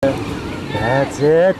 That's it.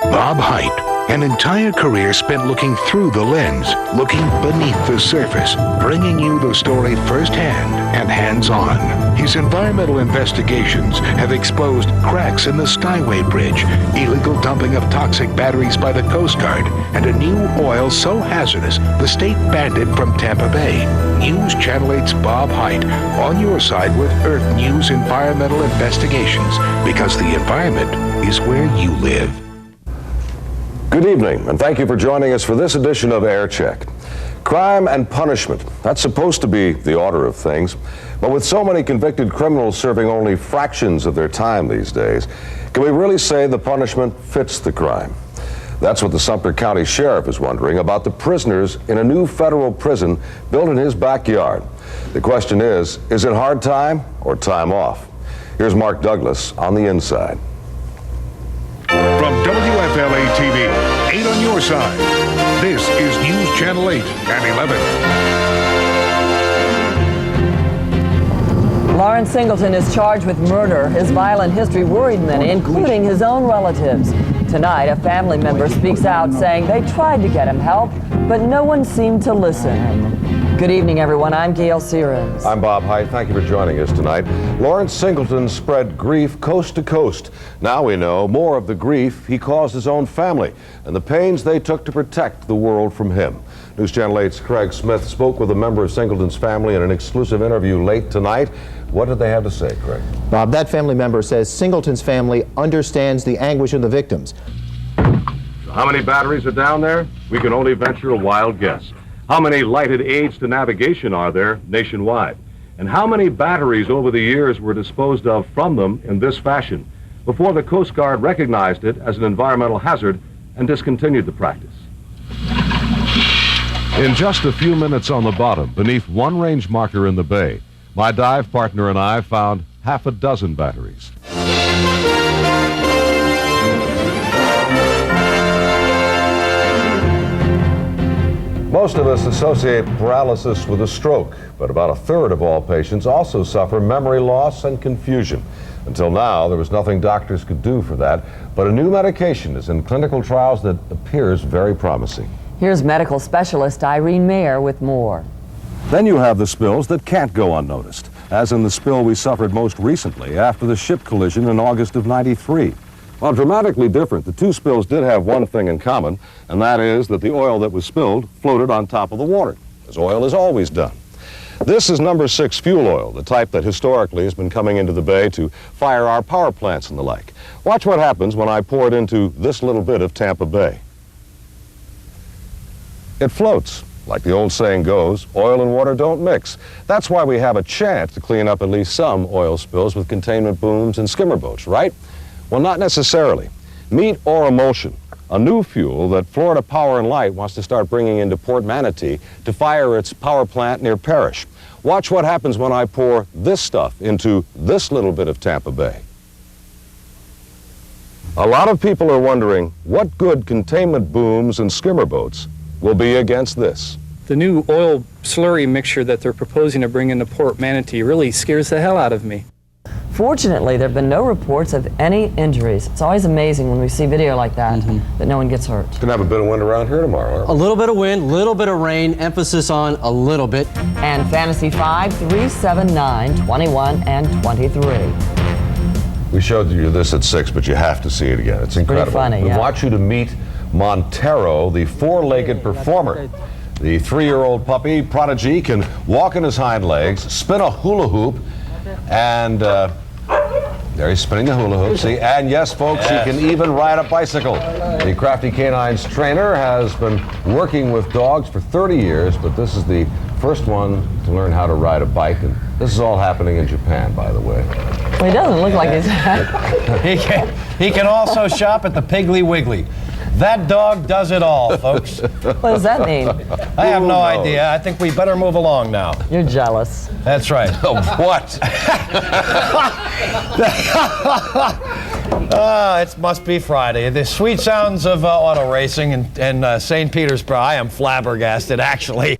Bob Height, an entire career spent looking through the lens, looking beneath the surface, bringing you the story firsthand and hands-on. His environmental investigations have exposed cracks in the Skyway Bridge, illegal dumping of toxic batteries by the Coast Guard, and a new oil so hazardous the state banned it from Tampa Bay. News Channel 8's Bob Height, on your side with Earth News Environmental Investigations, because the environment is where you live. Good evening, and thank you for joining us for this edition of Air Check. Crime and punishment, that's supposed to be the order of things, but with so many convicted criminals serving only fractions of their time these days, can we really say the punishment fits the crime? That's what the Sumter County Sheriff is wondering about the prisoners in a new federal prison built in his backyard. The question is it hard time or time off? Here's Mark Douglas on the inside. From WFLA-TV, 8 on your side. This is News Channel 8 and 11. Lawrence Singleton is charged with murder. His violent history worried many, including his own relatives. Tonight, a family member speaks out saying they tried to get him help, but no one seemed to listen. Good evening, everyone. I'm Gail Searins. I'm Bob Height. Thank you for joining us tonight. Lawrence Singleton spread grief coast to coast. Now we know more of the grief he caused his own family and the pains they took to protect the world from him. News Channel 8's Craig Smith spoke with a member of Singleton's family in an exclusive interview late tonight. What did they have to say, Craig? Bob, that family member says Singleton's family understands the anguish of the victims. How many batteries are down there? We can only venture a wild guess. How many lighted aids to navigation are there nationwide? And how many batteries over the years were disposed of from them in this fashion before the Coast Guard recognized it as an environmental hazard and discontinued the practice? In just a few minutes on the bottom, beneath one range marker in the bay, my dive partner and I found half a dozen batteries. Most of us associate paralysis with a stroke, but about a third of all patients also suffer memory loss and confusion. Until now, there was nothing doctors could do for that, but a new medication is in clinical trials that appears very promising. Here's medical specialist Irene Mayer with more. Then you have the spills that can't go unnoticed, as in the spill we suffered most recently after the ship collision in August of '93. While dramatically different, the two spills did have one thing in common, and that is that the oil that was spilled floated on top of the water, as oil has always done. This is number 6 fuel oil, the type that historically has been coming into the bay to fire our power plants and the like. Watch what happens when I pour it into this little bit of Tampa Bay. It floats. Like the old saying goes, oil and water don't mix. That's why we have a chance to clean up at least some oil spills with containment booms and skimmer boats, right? Well, not necessarily. Meet or emulsion, a new fuel that Florida Power and Light wants to start bringing into Port Manatee to fire its power plant near Parrish. Watch what happens when I pour this stuff into this little bit of Tampa Bay. A lot of people are wondering what good containment booms and skimmer boats will be against this. The new oil slurry mixture that they're proposing to bring into Port Manatee really scares the hell out of me. Fortunately, there have been no reports of any injuries. It's always amazing when we see video like that, that no one gets hurt. It's going to have a bit of wind around here tomorrow. A little bit of wind, a little bit of rain, emphasis on a little bit. And Fantasy 5, 3, 7, 9, 21, and 23. We showed you this at 6, but you have to see it again. It's incredible. Pretty funny, We yeah. want you to meet Montero, the four-legged performer. The 3-year-old puppy prodigy can walk on his hind legs, spin a hula hoop, and there he's spinning the hula hoop. See, and yes, folks, he can even ride a bicycle. The Crafty Canine's trainer has been working with dogs for 30 years, but this is the first one to learn how to ride a bike, and this is all happening in Japan, by the way. Well, he doesn't look like he's... He can also shop at the Piggly Wiggly. That dog does it all, folks. What does that mean? I have no idea. I think we better move along now. You're jealous. That's right. What? It must be Friday. The sweet sounds of auto racing in St. Petersburg. I am flabbergasted, actually.